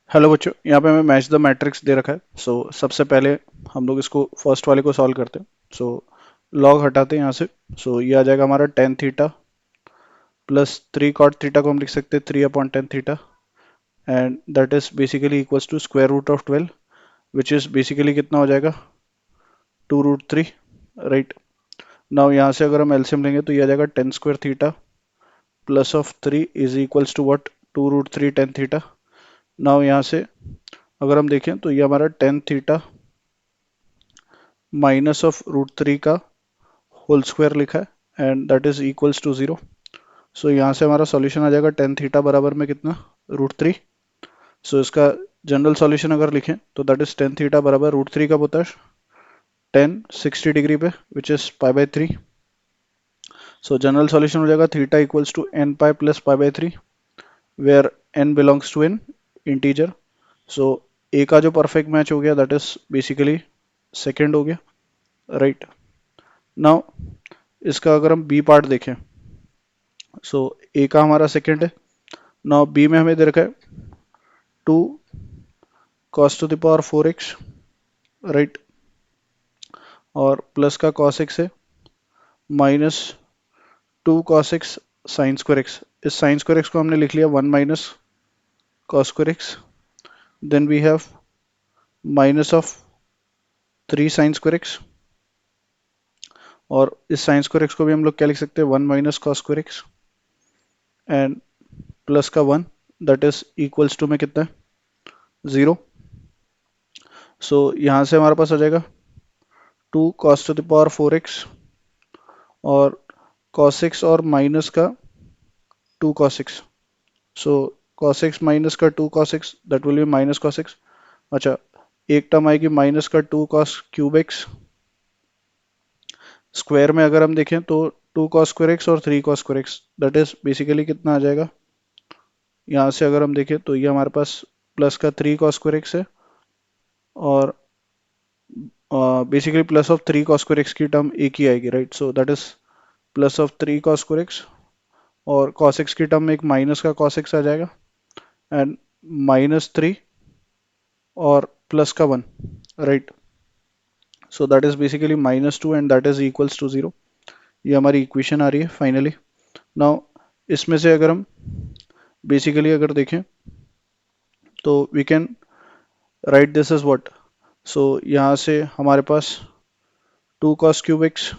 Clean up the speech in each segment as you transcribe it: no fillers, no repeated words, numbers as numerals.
Hello बच्चों, यहाँ पे हमें मैच द मैट्रिक्स दे रखा है। सबसे पहले हम लोग इसको फर्स्ट वाले को सॉल्व करते हैं। लॉग हटाते हैं यहाँ से। ये आ जाएगा हमारा tan theta plus three cot theta को हम लिख सकते हैं three upon tan theta, and that is basically equals to square root of 12, which is basically कितना हो जाएगा, two root three. Right. Now यहाँ से अगर हम एलसीएम लेंगे तो ये आ जाएगा tan square theta plus of three is equals to what, two root three tan theta. Now यहाँ से अगर हम देखें तो ये हमारा tan theta minus of root three का होल स्क्वायर लिखा है, and that is equals to zero. यहाँ से हमारा सॉल्यूशन आ जाएगा टेन थीटा बराबर में कितना, रूट थ्री। इसका जनरल सॉल्यूशन अगर लिखें तो दैट इज टेन थीटा बराबर रूट थ्री का होता है टेन सिक्सटी डिग्री पे, which is pi by three. General solution हो जाएगा theta equals to n pi plus pi by three, where n belongs to an integer. So A का जो perfect match हो गया दैट इज बेसिकली सेकेंड हो गया। Right. Now इसका अगर हम बी पार्ट देखें, ए का हमारा सेकेंड है। नाउ बी में हमें दे रखा है two cos to the power four x. Right. और प्लस का कॉस एक्स है minus two cos x sine square x. इस साइन स्क्वायर एक्स को हमने लिख लिया one minus cos square x. Then we have minus of three sine square x, और इस साइन स्क्वायर एक्स को भी हम लोग क्या लिख सकते हैं, one minus cos square x, and plus का one, that is equals to में कितना है, जीरो। यहाँ से हमारे पास आ जाएगा two cos to the power four x और कॉस एक्स और माइनस का two cos x. Cos x minus का two cos x that will be minus cos x. अच्छा, एक टर्म आएगी माइनस का two cos cube x. Square में अगर हम देखें तो टू कॉस स्क्वायर एक्स और three cos square x, that is basically कितना आ जाएगा, यहाँ से अगर हम देखें तो ये हमारे पास प्लस का थ्री कॉस स्क्वायर एक्स है, और basically plus of three cos square x की टर्म एक ही आएगी। Right. That is plus of three cos square x, और कॉस एक्स की टर्म में एक माइनस का कॉस एक्स आ जाएगा, एंड माइनस थ्री और प्लस का one. Right. That is basically minus two and that is equals to zero. ये हमारी इक्वेशन आ रही है फाइनली। नाउ इसमें से अगर हम बेसिकली अगर देखें तो we can write this is what. यहाँ से हमारे पास टू कॉस क्यूब एक्स,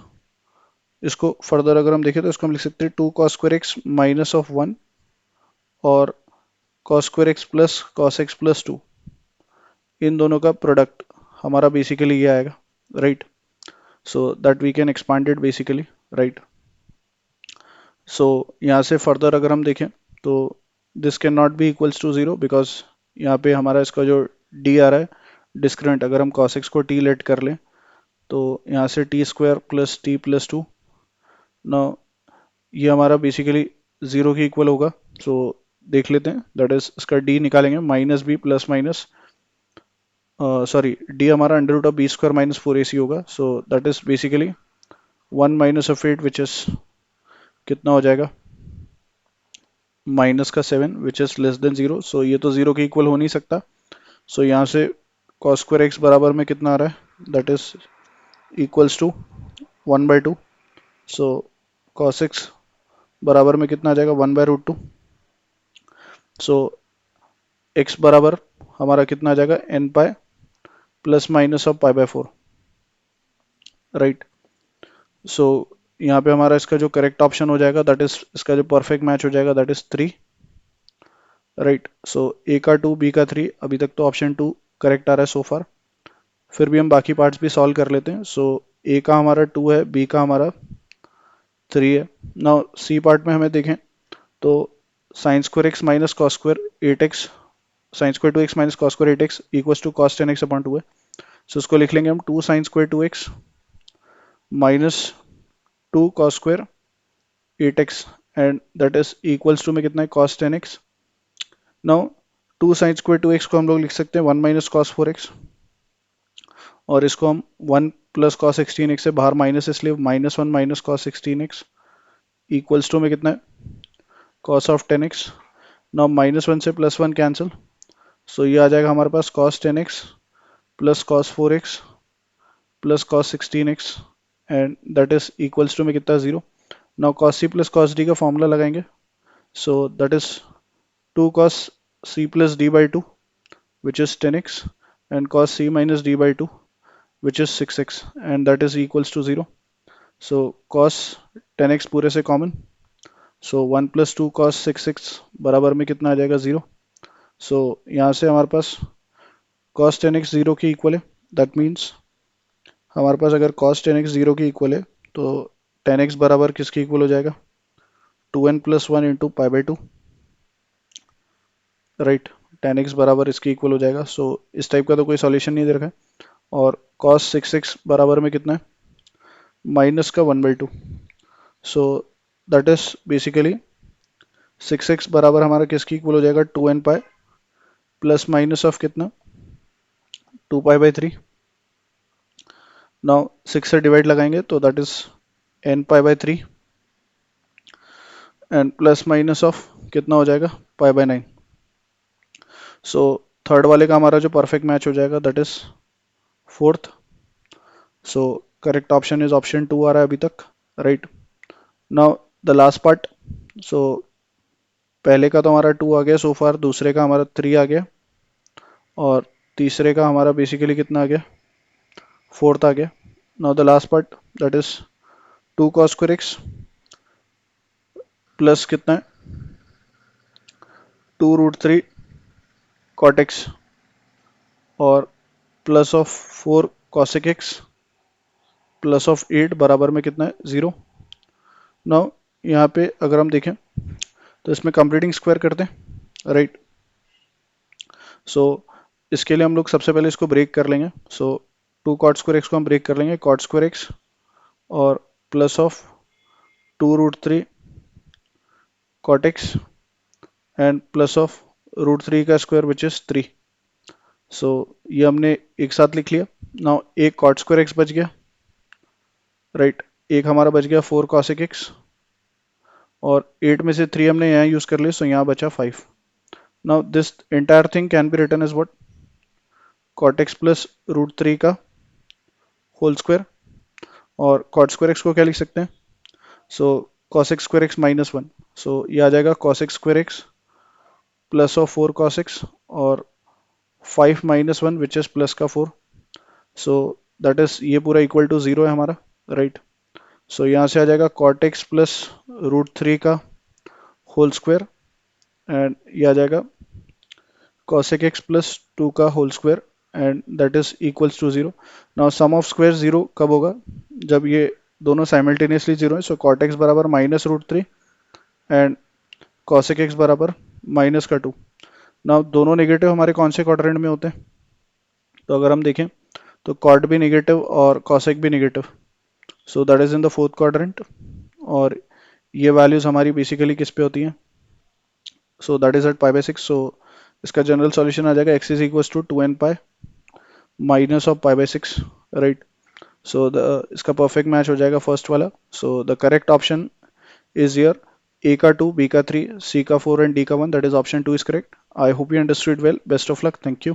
इसको फर्दर अगर हम देखें तो इसको हम लिख सकते हैं two cos square x minus of one और cos square x plus cos x plus two, इन दोनों का प्रोडक्ट हमारा बेसिकली ये आएगा। Right. That we can expand it basically. Right. यहाँ से फर्दर अगर हम देखें तो this can not be equals to zero, because यहाँ पे हमारा इसका जो डी आ रहा है डिस्क्रिमिनेंट, अगर हम cos x को t लेट कर लें तो यहाँ से T square plus T plus two. ना ये हमारा बेसिकली जीरो के इक्वल होगा। देख लेते हैं, दैट इज इसका डी निकालेंगे minus B plus minus, sorry D हमारा under root of B square minus four A C होगा। That is basically one minus of eight, which is कितना हो जाएगा, माइनस का seven, which is less than zero. ये तो zero के equal हो नहीं सकता। यहाँ से कॉस स्क्वायर एक्स बराबर में कितना आ रहा है, that is equals to one by two. Cos x बराबर में कितना आ जाएगा, one by root two. X बराबर हमारा कितना आ जाएगा, n pi plus minus of pi by four. Right. यहाँ पे हमारा इसका जो करेक्ट ऑप्शन हो जाएगा दैट इज, इसका जो परफेक्ट मैच हो जाएगा दैट इज थ्री। राइट। ए का टू बी का थ्री, अभी तक तो ऑप्शन टू करेक्ट आ रहा है सो फार। फिर भी हम बाकी पार्ट्स भी सॉल्व कर लेते हैं। ए का हमारा टू है, बी का हमारा थ्री है। नाउ सी पार्ट में हमें देखें तो sine square x minus cos square eight x, sine square two x minus cos square eight x equals to cos ten x upon two है। इसको लिख लेंगे हम two sine square two x minus two cos square eight x, and that is equals to में कितना है, cos ten x. Now two sine square two x को हम लोग लिख सकते हैं one minus cos four x, और इसको हम one plus cos sixteen x से बाहर माइनस, इसलिए minus one minus cos sixteen x equals to में कितना है, cos of ten x. Now minus one से प्लस वन कैंसिल, सो ये आ जाएगा हमारे पास cos 10x plus cos 4x plus cos 16x and that is equals to में कितना 0। Now cos c plus cos d का फॉर्मूला लगाएंगे। So that is 2 cos c plus d by 2 which is 10x and cos c minus d by 2 which is 6x and that is equals to 0. So cos 10x पूरे से common, सो 1 plus 2 cos 6x बराबर में कितना आ जाएगा 0। सो यहाँ से हमारे पास cos 10x 0 की इक्वल है, दैट मीन्स हमारे पास अगर cos 10x 0 की इक्वल है तो 10x बराबर किसकी इक्वल हो जाएगा 2n plus 1 into pi by 2, right. 10x बराबर इसकी इक्वल हो जाएगा। सो इस टाइप का तो कोई सॉल्यूशन नहीं दे रखा है। और cos 6x बराबर में कितना है माइनस का 1/2। सो दैट इज बेसिकली 6x बराबर हमारा किसकी इक्वल हो जाएगा 2n pi plus minus of कितना 2 पाई बाई 3। नाउ 6 से डिवाइड लगाएंगे तो that is n pi by 3 and plus minus of कितना हो जाएगा पाई बाई 9। सो थर्ड वाले का हमारा जो परफेक्ट मैच हो जाएगा that is fourth. So correct option is option 2 आ रहा है अभी तक, right. Now the last part. So पहले का तो हमारा 2 आ गया सो फार, दूसरे का हमारा 3 आ गया और तीसरे का हमारा बेसिकली कितना आ गया फोर्थ आ गया। Now the last part that is 2 cos square x plus कितना है 2 रूट 3 cot x और plus of 4 cosec x plus of 8 बराबर में कितना है 0। नाउ यहाँ पे अगर हम देखें तो इसमें कंप्लीटिंग स्क्वायर करते हैं, राइट। सो इसके लिए हम लोग सबसे पहले इसको ब्रेक कर लेंगे। सो 2 cot square x को हम ब्रेक कर लेंगे, cot square x और plus of 2 root 3 cot x and plus of root 3 का स्क्वायर विच इज 3। सो ये हमने एक साथ लिख लिया। नाउ एक cot square x बच गया, राइट। एक हमारा बच गया 4 cosec x और 8 में से 3 हमने यहाँ यूज कर लिया, सो यहाँ बचा 5। Now this entire thing can be written as what cot x plus root 3 का होल स्क्वायर और cot square x को क्या लिख सकते हैं so cosec square x minus 1। So ये आ जाएगा cosec square x plus of 4 cos x और 5 माइनस 1 विच इज प्लस का 4। सो दैट इज ये पूरा इक्वल टू 0 है हमारा, राइट। सो यहाँ से आ जाएगा cot x प्लस रूट 3 का होल स्क्वायर एंड ये आ जाएगा cosec x प्लस 2 का whole square and that is equals to 0। Now sum of square 0 कब होगा जब ये दोनों साइमल्टेनियसली 0 है। सो cot x बराबर minus root 3 and cosec x बराबर माइनस का 2। नाउ दोनों नेगेटिव हमारे कौन से क्वाड्रेंट में होते हैं, तो अगर हम देखें तो cot भी नेगेटिव और cosec भी negative, so that is in the fourth quadrant. और ये वैल्यूज हमारी बेसिकली किस पे होती हैं, so that is at pi by 6। सो इसका जनरल सॉल्यूशन आ जाएगा x is equal to 2n pi minus of pi by 6, right. So the इसका परफेक्ट मैच हो जाएगा फर्स्ट वाला। So the correct option is here A का 2, B का 3, C का 4 एंड D का 1, that is option 2 is correct. I hope you understood well. Best of luck, thank you.